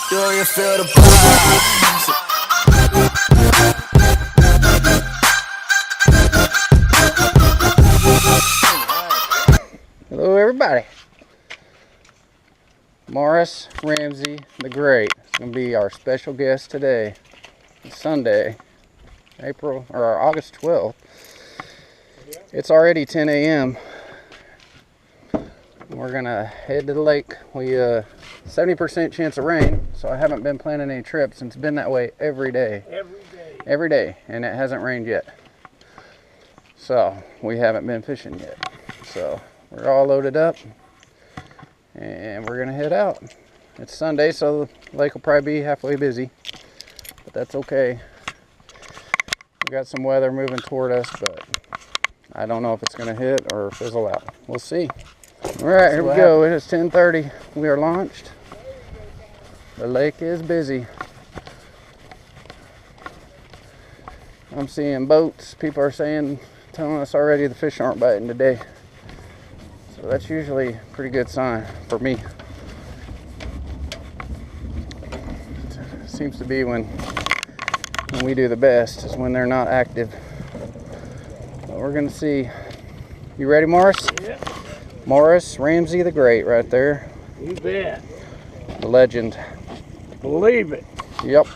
Do you feel the vibes? Hello everybody. Morris Ramsey the Great is going to be our special guest today. It's Sunday, August 12th. It's already 10 a.m. We're going to head to the lake. We 70% chance of rain, so I haven't been planning any trips, and it's been that way every day. Every day, and it hasn't rained yet. So we haven't been fishing yet. So we're all loaded up and we're gonna head out. It's Sunday, so the lake will probably be halfway busy, but that's okay. We got some weather moving toward us, but I don't know if it's gonna hit or fizzle out. We'll see. All right, here we go. It is 10:30. We are launched. The lake is busy. I'm seeing boats. People are telling us already the fish aren't biting today. So that's usually a pretty good sign for me. It seems to be when we do the best is when they're not active. But we're gonna see. You ready, Morris? Yep. Morris Ramsey the Great right there. You bet. The legend. Believe it. Yep.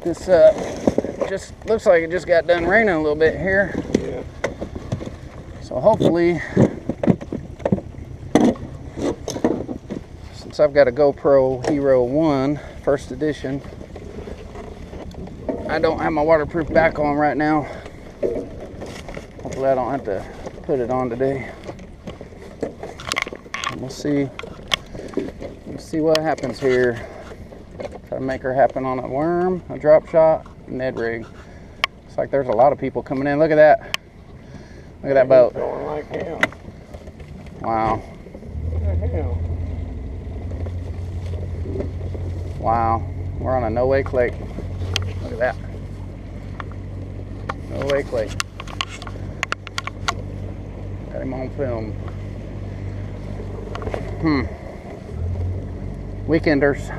This just looks like it just got done raining a little bit here. Yeah. So hopefully, since I've got a GoPro Hero 1 first edition, I don't have my waterproof back on right now. Hopefully I don't have to put it on today. And we'll see what happens here. Try to make her happen on a worm, a drop shot, Ned rig. Looks like there's a lot of people coming in. Look at that. Look at that boat. Going like hell. Wow. What the hell? Wow. We're on a No Wake Lake. Look at that. No Wake Lake. Got him on film. Weekenders.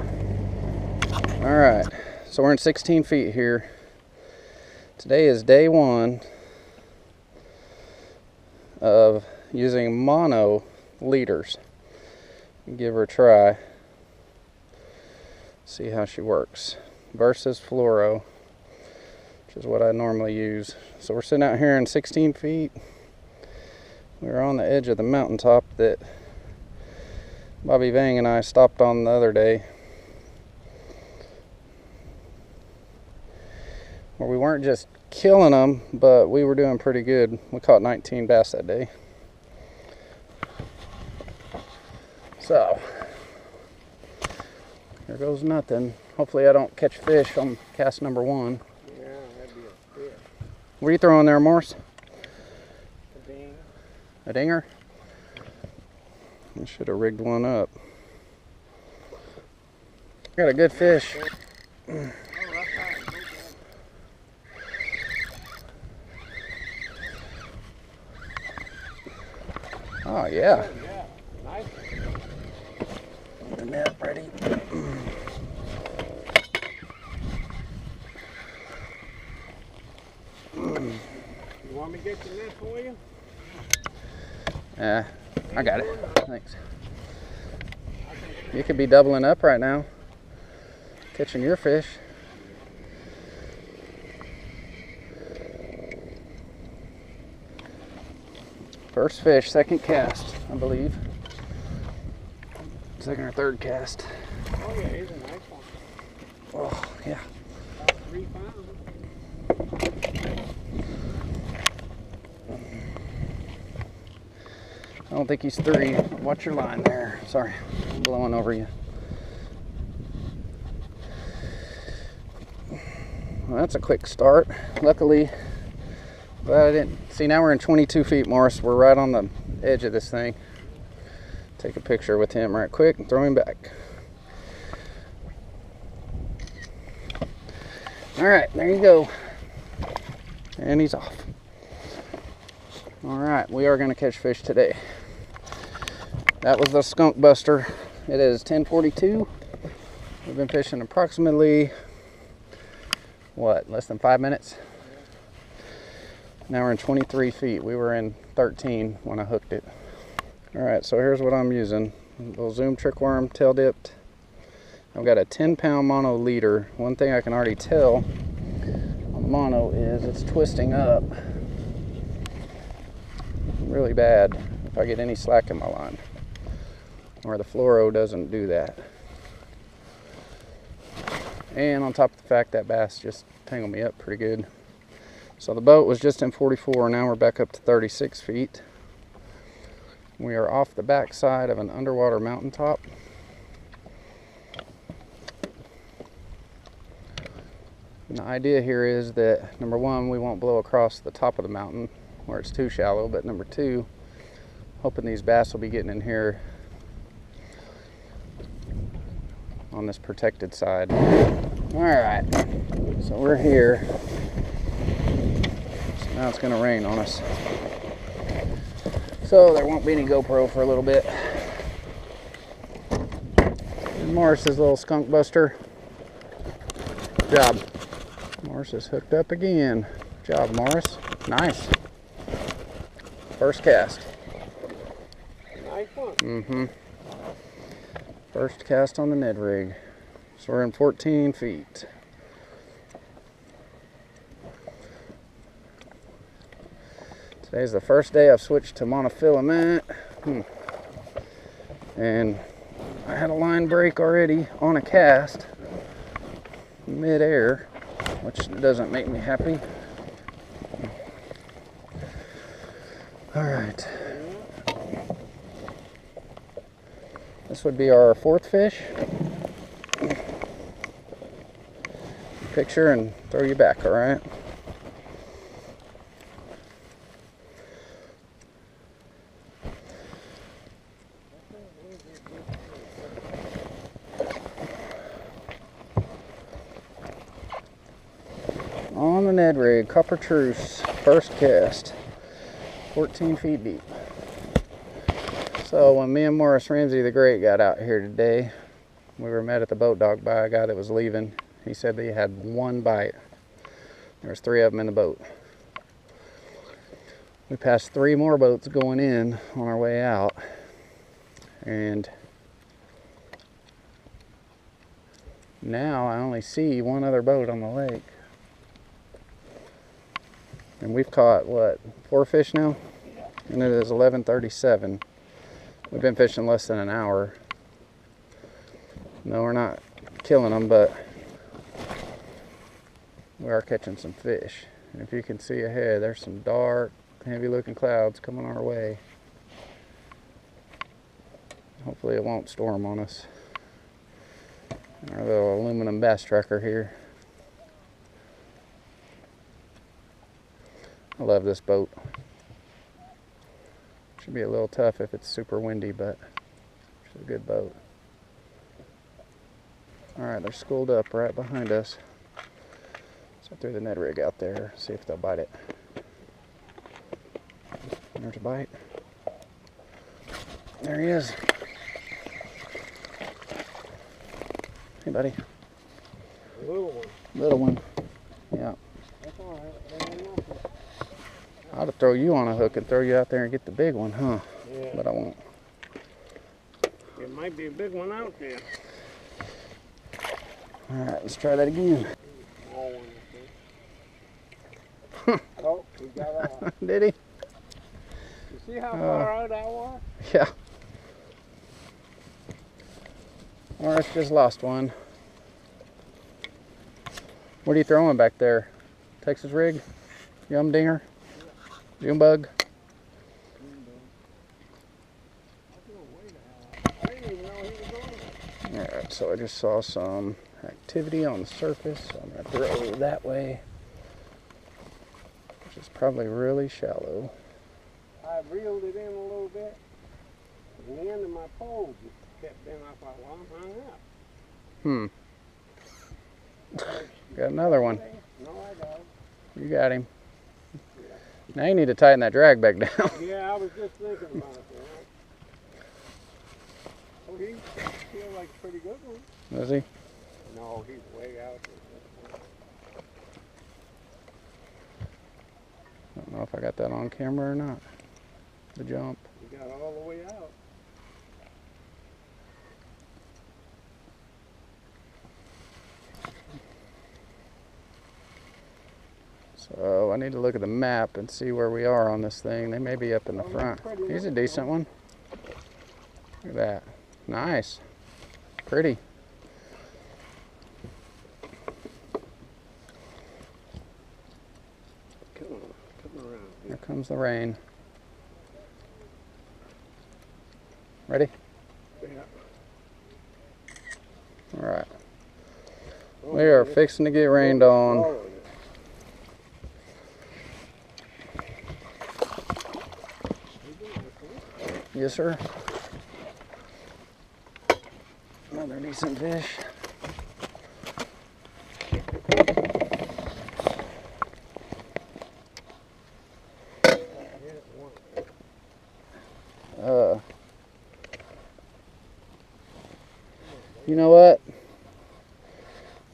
All right. So we're in 16 feet here. Today is day one of using mono leaders. Give her a try. See how she works. Versus fluoro, which is what I normally use. So we're sitting out here in 16 feet. We're on the edge of the mountaintop that Bobby Vang and I stopped on the other day, where we weren't just killing them, but we were doing pretty good. We caught 19 bass that day. So here goes nothing. Hopefully I don't catch fish on cast number one. Yeah, that'd be a fish. What are you throwing there, Morris? A ding. A dinger? I should have rigged one up. Got a good fish. Oh yeah. Yeah, nice. The net ready. You want me to get the net for you? Yeah, I got it. Thanks. You could be doubling up right now, catching your fish. First fish, second cast, I believe. Second or third cast. Oh yeah, he's a nice one. Oh, yeah. About 3 pounds. I don't think he's 3. Watch your line there. Sorry, I'm blowing over you. Well, that's a quick start. Luckily, glad I didn't. See, now we're in 22 feet, Morris. We're right on the edge of this thing. Take a picture with him right quick and throw him back. All right, there you go. And he's off. All right, we are going to catch fish today. That was the skunk buster. It is 10:42. We've been fishing approximately, what, less than 5 minutes? Now we're in 23 feet. We were in 13 when I hooked it. All right, so here's what I'm using. A little Zoom trick worm, tail dipped. I've got a 10-pound mono leader. One thing I can already tell on mono is it's twisting up really bad if I get any slack in my line, or the fluoro doesn't do that. And on top of the fact that bass just tangled me up pretty good. So the boat was just in 44, now we're back up to 36 feet. We are off the backside of an underwater mountaintop. And the idea here is that, number one, we won't blow across the top of the mountain where it's too shallow, but number two, hoping these bass will be getting in here on this protected side. All right, so we're here. So now it's gonna rain on us. So there won't be any GoPro for a little bit. And Morris's little skunk buster. Good job. Morris is hooked up again. Good job, Morris. Nice. First cast. Nice one. Mm-hmm. First cast on the Ned rig. So we're in 14 feet. Today's the first day I've switched to monofilament. And I had a line break already on a cast mid-air, which doesn't make me happy. All right. This would be our fourth fish. Picture and throw you back, all right? On the Ned rig, copper truce, first cast, 14 feet deep. So when me and Morris Ramsey the Great got out here today, we were met at the boat dock by a guy that was leaving. He said that he had one bite. There was 3 of them in the boat. We passed 3 more boats going in on our way out, and now I only see 1 other boat on the lake. And we've caught, what, 4 fish now? And it is 11:37. We've been fishing less than an hour. No, we're not killing them, but we are catching some fish. And if you can see ahead, there's some dark, heavy-looking clouds coming our way. Hopefully it won't storm on us. Our little aluminum bass tracker here. I love this boat. Should be a little tough if it's super windy, but it's a good boat. All right, they're schooled up right behind us. So I threw the Ned rig out there, see if they'll bite it. There's a bite. There he is. Hey, buddy. Little one. Little one. Yeah. That's all right. That ain't nothing. I'd have throw you on a hook and throw you out there and get the big one, huh? Yeah. But I won't. There might be a big one out there. All right, let's try that again. Small one, I think. Oh, he got off. Did he? You see how far out I was? Yeah. Morris just lost one. What are you throwing back there? Texas rig? Yum dinger? June bug? I didn't even know he was on. Alright, so I just saw some activity on the surface, so I'm going to throw that way, which is probably really shallow. I reeled it in a little bit, and the end of my pole just kept bending up. I thought, well, I'm hung up. Got another one. No, I got it. You got him. Now you need to tighten that drag back down. Yeah, I was just thinking about it. Oh, he feels like a pretty good one. Does he? No, he's way out there. I don't know if I got that on camera or not. The jump. He got all the way out. So I need to look at the map and see where we are on this thing. They may be up in the front. He's a decent one. Look at that. Nice. Pretty. Come around. Here comes the rain. Ready? Yeah. All right. We are fixing to get rained on. Yes, sir. Another decent fish. You know what?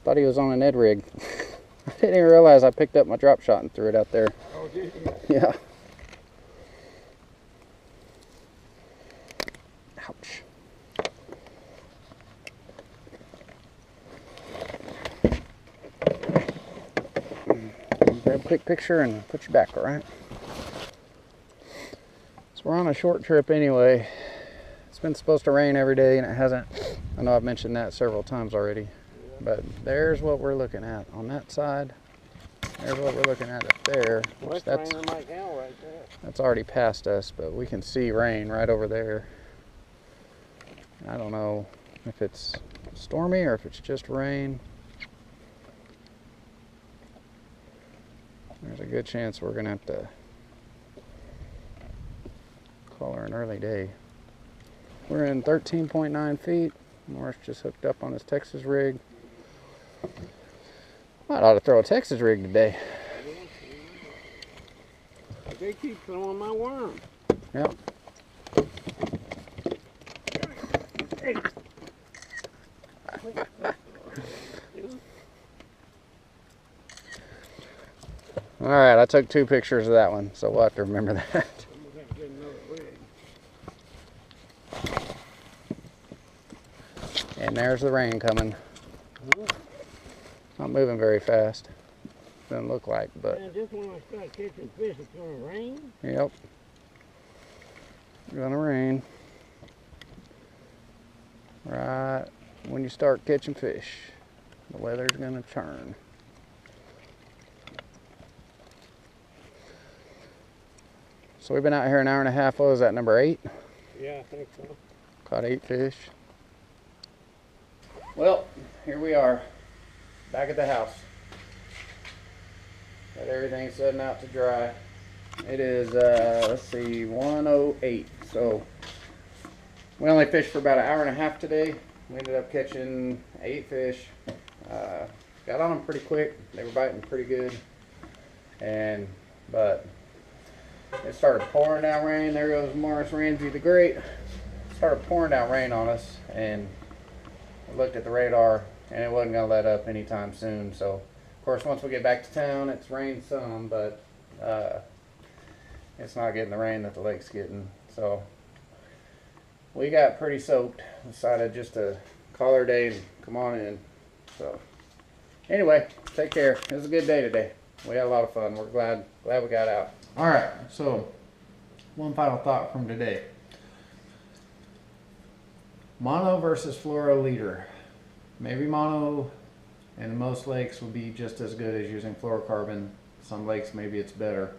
Thought he was on an Ed rig. I didn't even realize I picked up my drop shot and threw it out there. Oh, did you? Yeah. Ouch. Grab a quick picture and put you back, all right? So we're on a short trip anyway. It's been supposed to rain every day and it hasn't. I know I've mentioned that several times already. But there's what we're looking at on that side. There's what we're looking at up there. Well, it's That's raining like hell right there. That's already past us, but we can see rain right over there. I don't know if it's stormy or if it's just rain. There's a good chance we're gonna have to call her an early day. We're in 13.9 feet. Morris just hooked up on his Texas rig. Might ought to throw a Texas rig today. They keep throwing my worm. Yep. All right, I took 2 pictures of that one, so we'll have to remember that. I'm gonna have to get another rig. And there's the rain coming. Not moving very fast. Doesn't look like, but Man, just when I start catching fish, it's gonna rain. yep. Gonna rain. Right when you start catching fish, the weather's gonna turn. So we've been out here an hour and a half. What was that, number 8? Yeah, I think so. Caught 8 fish. Well, here we are, back at the house. Got everything setting out to dry. It is, let's see, 1:08. So we only fished for about an hour and a half today. We ended up catching 8 fish. Got on them pretty quick. They were biting pretty good. But it started pouring down rain. There goes Morris Ramsey the Great. It started pouring down rain on us, and I looked at the radar, and it wasn't going to let up anytime soon. So, of course, once we get back to town, it's rained some, but it's not getting the rain that the lake's getting. So we got pretty soaked. Decided just to call our day and come on in. So anyway, take care. It was a good day today. We had a lot of fun. We're glad we got out. All right, so one final thought from today. Mono versus fluoro leader. Maybe mono in most lakes will be just as good as using fluorocarbon. Some lakes maybe it's better.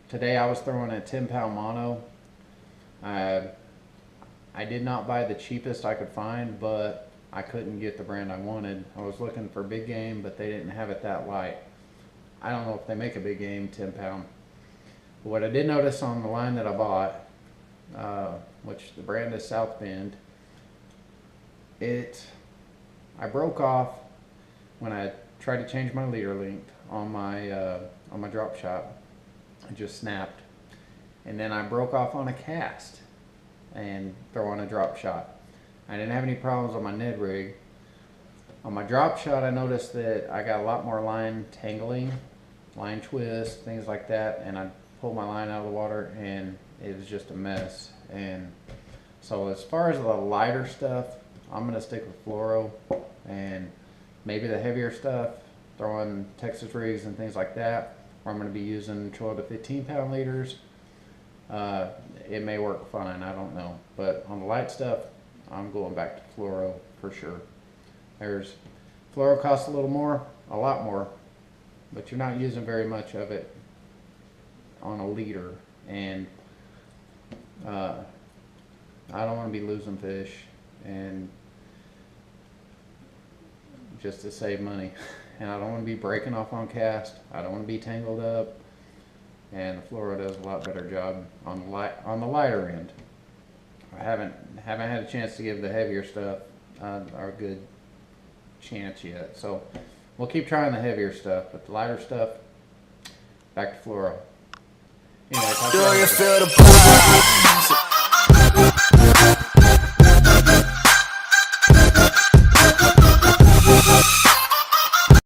Today I was throwing a 10-pound mono. I did not buy the cheapest I could find, but I couldn't get the brand I wanted. I was looking for big game, but they didn't have it that light. I don't know if they make a big game 10-pound. What I did notice on the line that I bought, which the brand is South Bend, I broke off when I tried to change my leader length on my drop shot. It just snapped, and then I broke off on a cast and throw on a drop shot. I didn't have any problems on my Ned rig. On my drop shot, I noticed that I got a lot more line tangling, line twist, things like that, and I pulled my line out of the water and it was just a mess. And so as far as the lighter stuff, I'm gonna stick with fluoro, and maybe the heavier stuff, throwing Texas rigs and things like that, where I'm gonna be using 12 to 15 pound leaders. It may work fine, I don't know. But on the light stuff, I'm going back to fluoro for sure. Fluoro costs a little more, a lot more, but you're not using very much of it on a leader, and I don't want to be losing fish and just to save money. And I don't want to be breaking off on cast. I don't want to be tangled up. And the fluoro does a lot better job on the lighter end. I haven't had a chance to give the heavier stuff a good chance yet. So we'll keep trying the heavier stuff, but the lighter stuff, back to fluoro. Anyway, talk to you Do you later. feel the vibes?